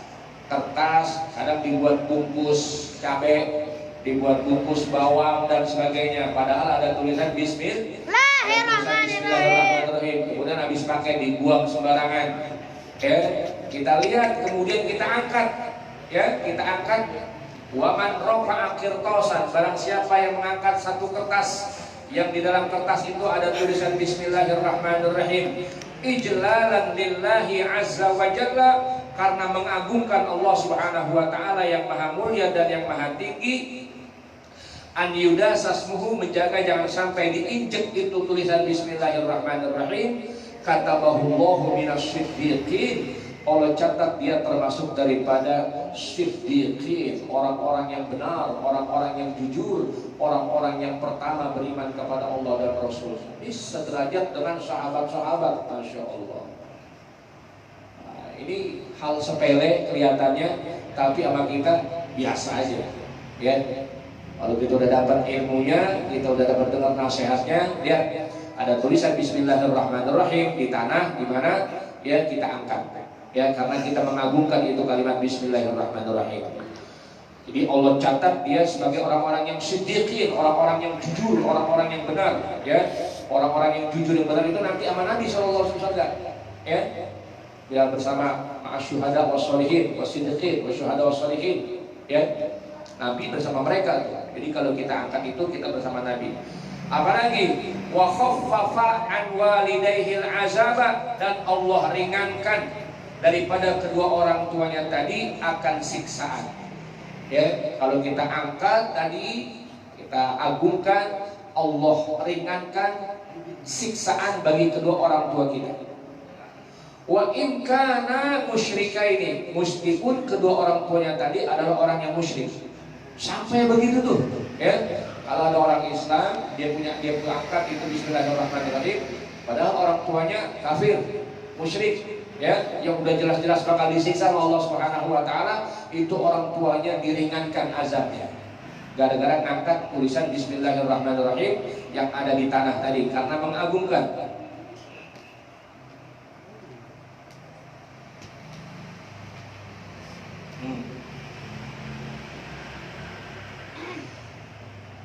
A: kadang dibuat bungkus cabai, dibuat bungkus bawang dan sebagainya, padahal ada tulisan Bismillahirrahmanirrahim, kemudian habis pakai dibuang sembarangan, ya. Kita lihat kemudian kita angkat, ya, kita angkat. Waman rafa'a qirtasan, barang siapa yang mengangkat satu kertas yang di dalam kertas itu ada tulisan Bismillahirrahmanirrahim, ijlalan lillahi azza wa jalla, karena mengagungkan Allah Subhanahu wa taala yang maha mulia dan yang maha tinggi. An yudasasmuhu, menjaga jangan sampai diinjek itu tulisan Bismillahirrahmanirrahim. Katabahullahu minassiddiqin, Allah catat dia termasuk daripada siddiqin, orang-orang yang benar, orang-orang yang jujur, orang-orang yang pertama beriman kepada Allah dan Rasul. Ini sederajat dengan sahabat-sahabat, Masya Allah. Nah, ini hal sepele kelihatannya, tapi sama kita biasa aja, ya. Kalau kita udah dapat ilmunya, kita udah dapat dengar nasihatnya, lihat ada tulisan Bismillahirrahmanirrahim di tanah, di mana, ya, kita angkat, ya, karena kita mengagungkan itu kalimat Bismillahirrahmanirrahim. Jadi Allah catat dia sebagai orang-orang yang siddiqin, orang-orang yang jujur, orang-orang yang benar, ya. Orang-orang yang jujur yang benar itu nanti sama Nabi SAW, ya. Dia bersama ma'asyuhada wassolihin, wassiddiqin, wasyuhada wassolihin, ya. Nabi bersama mereka. Jadi kalau kita angkat itu kita bersama Nabi. Apalagi wa khaffafa an walidayhil azaba, dan Allah ringankan daripada kedua orang tuanya tadi akan siksaan. Ya, kalau kita angkat tadi, kita agungkan, Allah ringankan siksaan bagi kedua orang tua kita. Wa in kana musyrikaini, meskipun kedua orang tuanya tadi adalah orang yang musyrik. Sampai begitu tuh, ya. Kalau ada orang Islam, dia punya angkat itu Bismillahirrahmanirrahim, padahal orang tuanya kafir, musyrik, ya, yang udah jelas-jelas bakal disiksa oleh Allah Subhanahu wa taala, itu orang tuanya diringankan azabnya. Gara-gara ngangkat tulisan Bismillahirrahmanirrahim yang ada di tanah tadi, karena mengagungkan.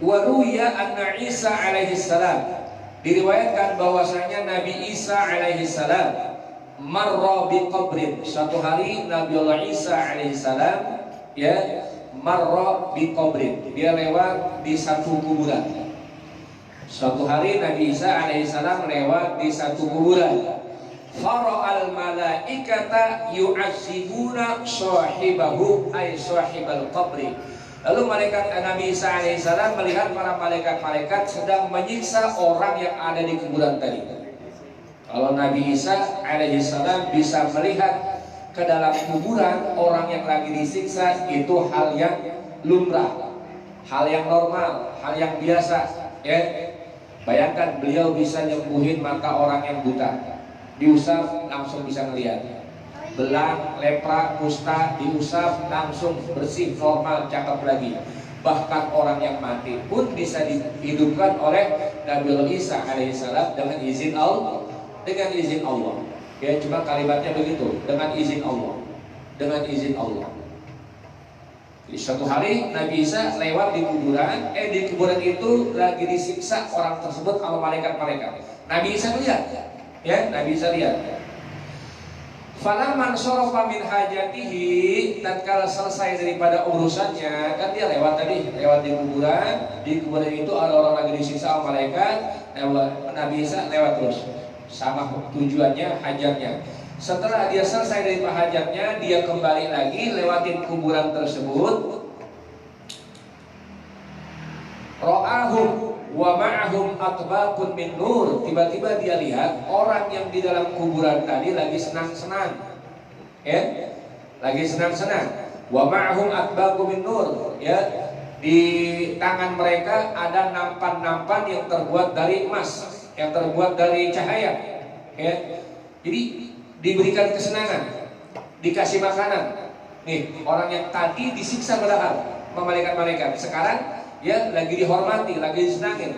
A: Waruya anna Isa alaihi salam, diriwayatkan bahwasanya Nabi Isa alaihi salam marra bi qabrin, suatu hari Nabi Allah Isa alaihi salam, ya, marra bi qabrin, dia lewat di satu kuburan. Suatu hari Nabi Isa alaihi salam lewat di satu kuburan. Fara'al malaikata yu'azzibuna sahibahu ay sahibal qabri. Lalu malaikat Nabi Isa alaihissalam melihat para malaikat-malaikat sedang menyiksa orang yang ada di kuburan tadi. Kalau Nabi Isa alaihissalam bisa melihat ke dalam kuburan orang yang lagi disiksa, itu hal yang lumrah, hal yang normal, hal yang biasa, ya. Bayangkan beliau bisa nyembuhin mata orang yang buta, diusap langsung bisa melihat. Belang, lepra, kusta diusap langsung bersih, normal, cakep lagi. Bahkan orang yang mati pun bisa dihidupkan oleh Nabi Isa alaihissalam dengan izin Allah, dengan izin Allah. Ya, cuma kalimatnya begitu, dengan izin Allah, dengan izin Allah. Jadi suatu hari Nabi Isa lewat di kuburan, di kuburan itu lagi disiksa orang tersebut sama malaikat-malaikat. Nabi Isa lihat, ya, Nabi Isa lihat. Falamman sarafa min hajatihi, tatkala selesai daripada urusannya, kan dia lewat tadi, lewat di kuburan. Di kuburan itu ada orang lagi disiksa oleh malaikat. Nabi Isa lewat terus, sama tujuannya, hajatnya. Setelah dia selesai dari hajatnya, dia kembali lagi lewatin kuburan tersebut. Ra'ahu wa ma'ahum atbaqun min nur. Tiba-tiba dia lihat orang yang di dalam kuburan tadi lagi senang-senang, ya, lagi senang-senang. Wa ma'ahum atbaqun min nur, ya, di tangan mereka ada nampan-nampan yang terbuat dari emas, yang terbuat dari cahaya, ya. Jadi diberikan kesenangan, dikasih makanan. Nih, orang yang tadi disiksa padahal sama malaikat-malaikat, sekarang ya lagi dihormati, lagi disenangin.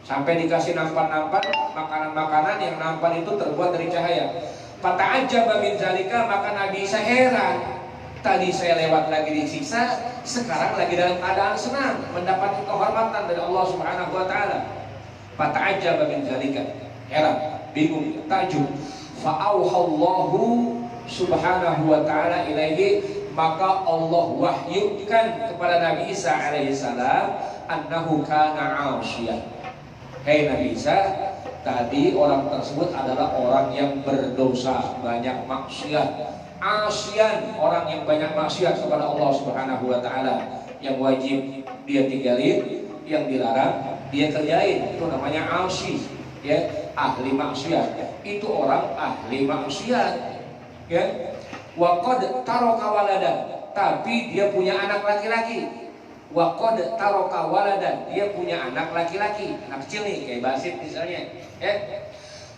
A: Sampai dikasih nampan-nampan, makanan-makanan yang nampan itu terbuat dari cahaya. Fata'ajjaba min zalika, maka Nabi Isa heran. Tadi saya lewat lagi disiksa, sekarang lagi dalam keadaan senang, mendapat kehormatan dari Allah Subhanahu wa taala. Fata'ajjaba min zalika, heran, bingung, takjub. Fa'auhallahu subhanahu wa ta'ala ilaihi, maka Allah wahyukan kepada Nabi Isa alaihissalam, annahu kana 'asyian. Hei Nabi Isa, tadi orang tersebut adalah orang yang berdosa, banyak maksiat. Asyian, orang yang banyak maksiat kepada Allah Subhanahu wa taala. Yang wajib dia tinggalin, yang dilarang dia kerjain. Itu namanya asyi, ya, ahli maksiat. Itu orang ahli maksiat, ya. Wa qad taraka waladan, tapi dia punya anak laki-laki. Wa qad taraka waladan, dia punya anak laki-laki, anak kecil nih kayak Basit misalnya, ya.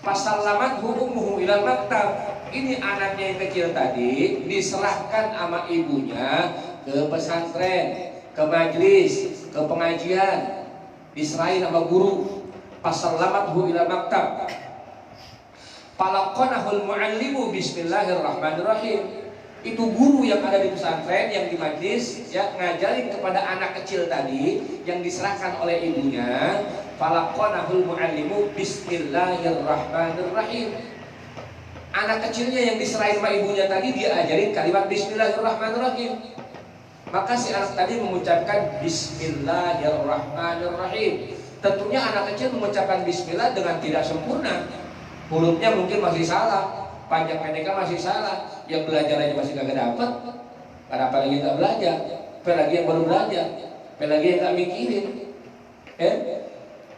A: Pasallamat ummuhu ilal maktab, ini anaknya yang kecil tadi diserahkan sama ibunya ke pesantren, ke majlis, ke pengajian, diserahin sama guru. Pasallamathu ilal maktab, falaqanahul muallimu bismillahirrahmanirrahim. Itu guru yang ada di pesantren, yang di majlis, ya, ngajarin kepada anak kecil tadi yang diserahkan oleh ibunya. Falaqanahul muallimu bismillahirrahmanirrahim. Anak kecilnya yang diserahin sama ibunya tadi dia ajarin kalimat bismillahirrahmanirrahim. Maka si anak tadi mengucapkan bismillahirrahmanirrahim. Tentunya anak kecil mengucapkan bismillah dengan tidak sempurna. Hurufnya mungkin masih salah, panjang pendeknya masih salah. Yang belajar aja masih kagak dapat, apalagi nggak belajar, apalagi yang baru belajar, apalagi yang nggak mikirin.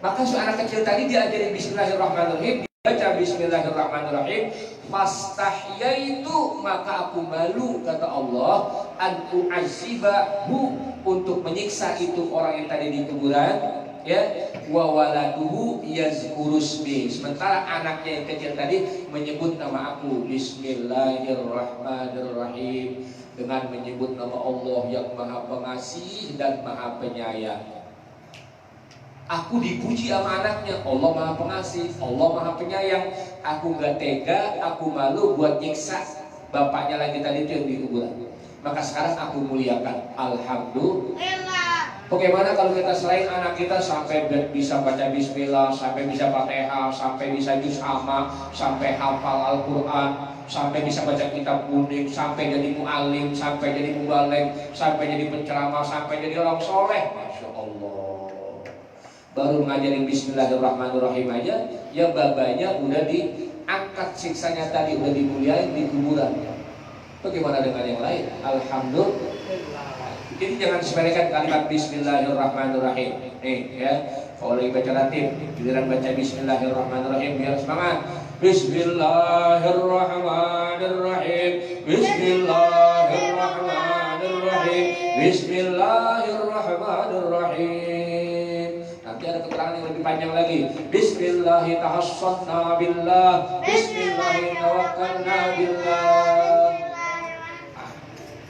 A: Maka si anak kecil tadi diajarin bismillahirrahmanirrahim, baca bismillahirrahmanirrahim. Fastahyaitu, maka aku malu, kata Allah, an u'azibahu, untuk menyiksa itu orang yang tadi di kuburan, ya. Wa waladuhu yazkurusmi, sementara anaknya yang kecil tadi menyebut nama aku, bismillahirrahmanirrahim, dengan menyebut nama Allah yang maha pengasih dan maha penyayang. Aku dipuji sama anaknya, Allah maha pengasih, Allah maha penyayang. Aku gak tega, aku malu buat nyiksa bapaknya lagi tadi itu yang di kuburan. Maka sekarang aku muliakan, alhamdulillah. Bagaimana kalau kita selain anak kita sampai bisa baca bismillah, sampai bisa Fatihah, sampai bisa juz amma, sampai hafal Al-Quran, sampai bisa baca kitab kuning, sampai jadi mu'alim, sampai jadi mubaligh, sampai jadi penceramah, sampai jadi orang soleh. Masya Allah. Baru ngajarin bismillahirrahmanirrahim aja, ya babanya udah diangkat siksanya tadi, udah dimuliain di kuburan. Bagaimana dengan yang lain? Alhamdulillah. Jadi jangan sepelekan kalimat bismillahirrahmanirrahim. Nih, ya, kalau lagi baca ratib, giliran baca bismillahirrahmanirrahim biar semangat. Bismillahirrahmanirrahim. Bismillahirrahmanirrahim. Bismillahirrahmanirrahim. Nanti ada keterangan yang lebih panjang lagi. Bismillahirrahmanirrahim billah. Bismillahirrahmanirrahim billah.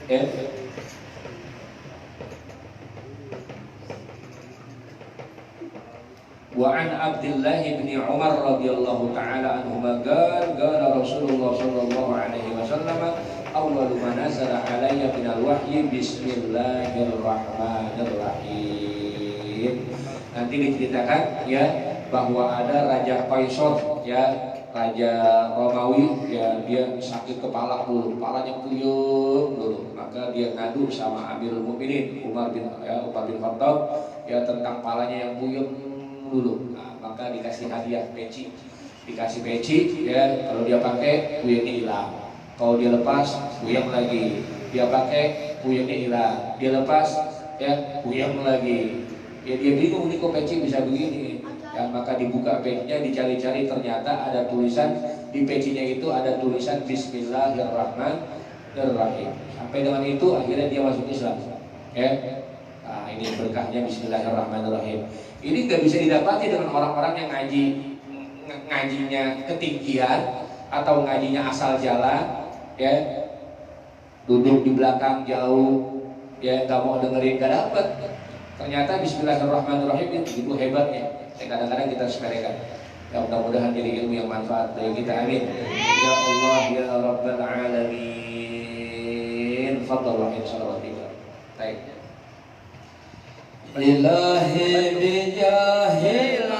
A: Ya. Wa an Abdullah bin Umar radhiyallahu taala anhuma qala Rasulullah sallallahu alaihi wasallam awwalu ma nazala alayya minal wahyi bismillahirrahmanirrahim. Nanti diceritakan, ya, bahwa ada Raja Qaisar, ya, Raja Romawi, ya, dia sakit kepala dulu, kepalanya puyeng dulu. Maka dia ngadu sama Amirul Mukminin Umar bin Khattab, ya, tentang kepalanya yang puyeng dulu. Nah, maka dikasih hadiah peci, dikasih peci, ya, kalau dia pakai puyengnya hilang, kalau dia lepas puyeng lagi, dia pakai puyengnya hilang, dia lepas, ya, puyeng lagi. Ya dia bingung nih kok peci bisa begini. Ya maka dibuka pecinya, dicari-cari, ternyata ada tulisan di pecinya itu ada tulisan Bismillahirrahmanirrahim. Sampai dengan itu akhirnya dia masuk Islam. Ya. Nah, ini berkahnya Bismillahirrahmanirrahim. Ini nggak bisa didapati dengan orang-orang yang ngajinya ketinggian atau ngajinya asal jalan, ya duduk di belakang jauh, ya nggak mau dengerin, nggak dapet. Ternyata Bismillahirrahmanirrahim itu begitu hebatnya. Kadang-kadang kita sepelekan. Ya mudah-mudahan jadi ilmu yang manfaat bagi kita, amin. Ya Allah ya Rabbal Alamin. Fadhal rahim salawatika. Baik. Lillahi bijahillah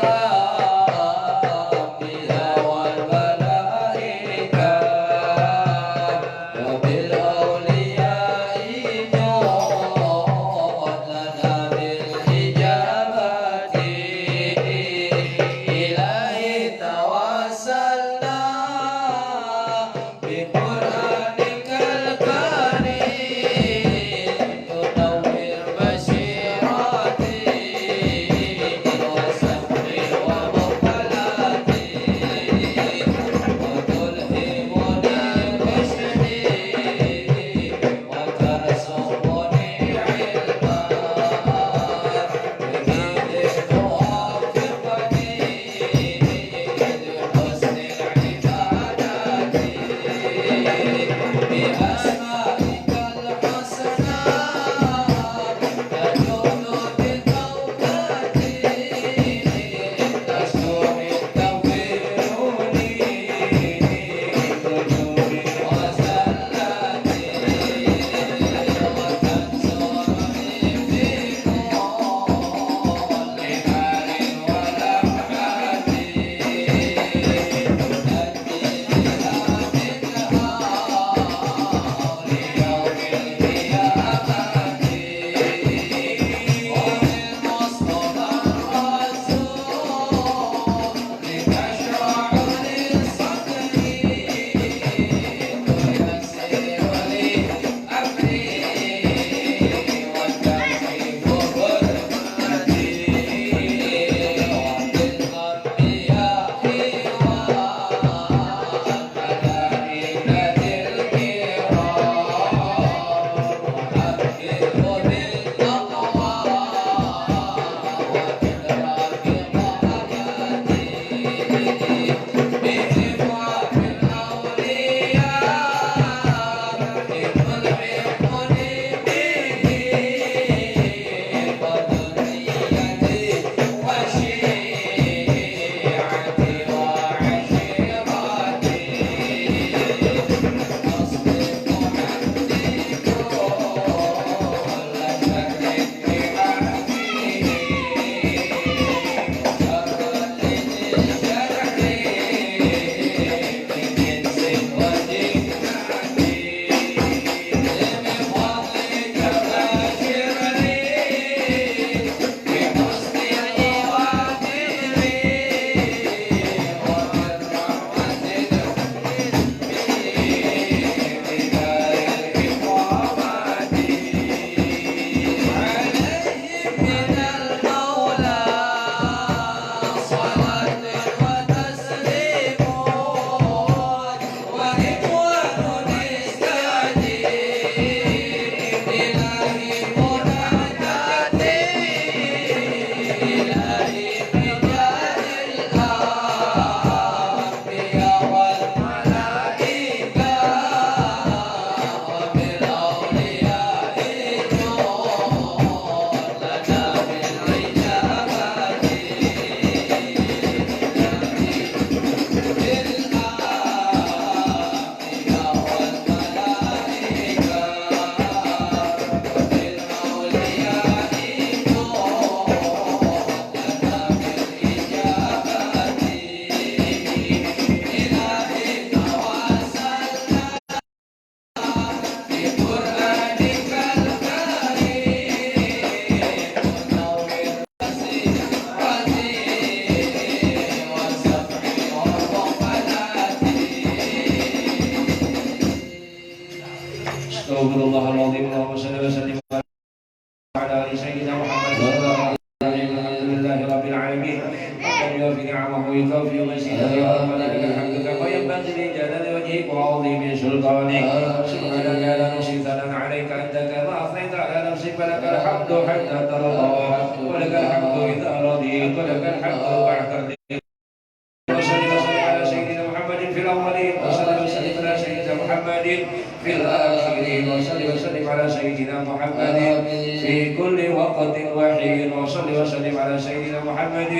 A: Astagfirullahaladzim. Allahumma shalli wa sallim ala sayyidina Muhammad. في نعمه ويكفي مشيئته ولك الحمد كما ينبغي لجلال وجهك وعظيم سلطانك سبحانك لا نحصي ثناء عليك أنت كما أثنيت على نفسك فلك الحمد حتى ترضى ولك الحمد إذا رضيت ولك الحمد بعد الرضا وصل على سيدنا محمد في الأولين وصل وسلم على سيدنا محمد في الآخرين وصل وسلم على سيدنا محمد في كل وقت وحين وصل وسلم على سيدنا محمد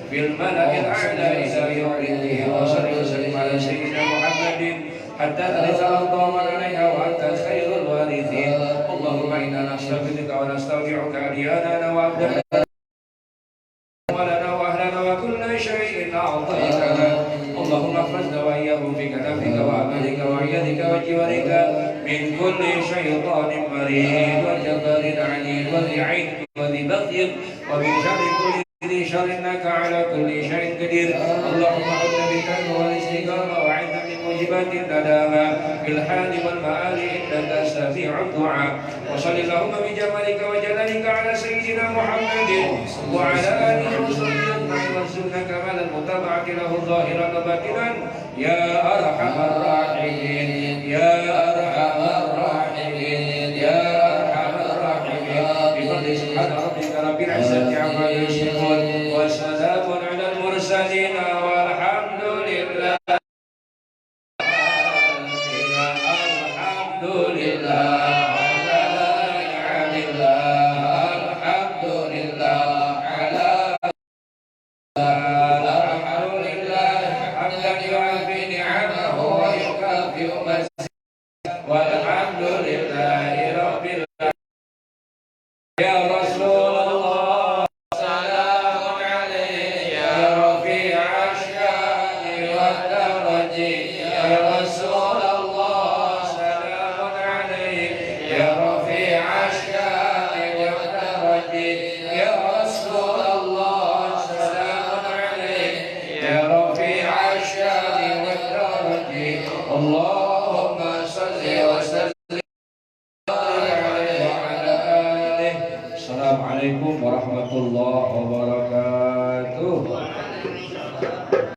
A: في الملأ الأعلى إلى يوم الدين وصل وسلم على سيدنا محمد حتى ترث الأرض ومن عليها وأنت خير الوارثين اللهم إنا نستغفرك ونستودعك أدياننا وأبداننا ولنا وأهلنا وكل شيء أعطيتنا اللهم احفظنا وإياهم في كنفك وأملك وعيدك وجوارك من كل شيطان مريض وجبار عنيد وذي عين وذي بغي ومن شر كل ذي شر إنك على كل شيء قدير اللهم عنا بك والاستقامة وعنا من موجبات الندامة في الحال والمآل إنك سميع الدعاء وصل اللهم بجمالك وجلالك على سيدنا محمد وعلى آله وصحبه أجمعين وارزقنا كمال المتابعة له ظاهرا وباطنا يا أرحم الراحمين يا أرحم الراحمين يا أرحم الراحمين بفضل سبحان ربك رب العزة عما يصفون وسلام على المرسلين والحمد لله الحمد لله والحمد لله رب العالمين يا رسول الله سلام عليك يا رفيع الشان والدرج يا رسول الله سلام عليك يا رفيع الشان والدرج يا رسول الله سلام عليك يا رفيع الشان والدرج اللهم صل وسلم عليه وعلى آله. Assalamualaikum warahmatullahi wabarakatuh.